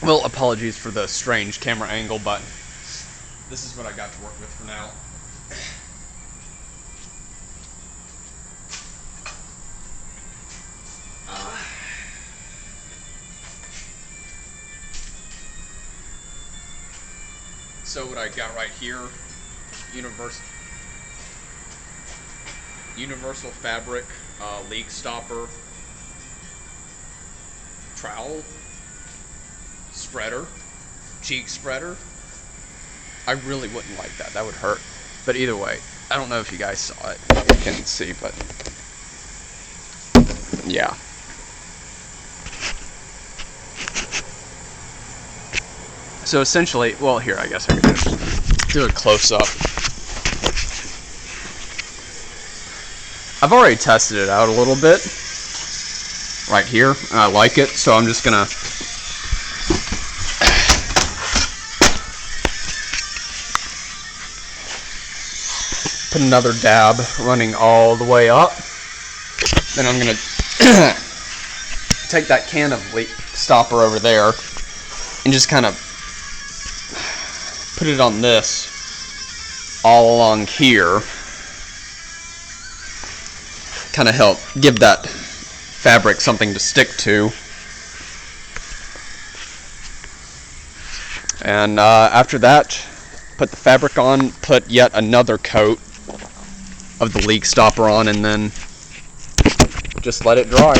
Well, apologies for the strange camera angle, but this is what I got to work with for now. So what I got right here, universal fabric leak stopper, trowel, spreader, cheek spreader. I really wouldn't like that. That would hurt. But either way, I don't know if you guys saw it. You can see, but yeah. So essentially, well, here, I guess I could just do a close-up. I've already tested it out a little bit right here, and I like it, so I'm just gonna put another dab running all the way up. Then I'm gonna take that can of leak stopper over there and just kind of put it on this all along here. Kind of help give that fabric something to stick to. And after that, put the fabric on, put yet another coat of the leak stopper on, and then just let it dry.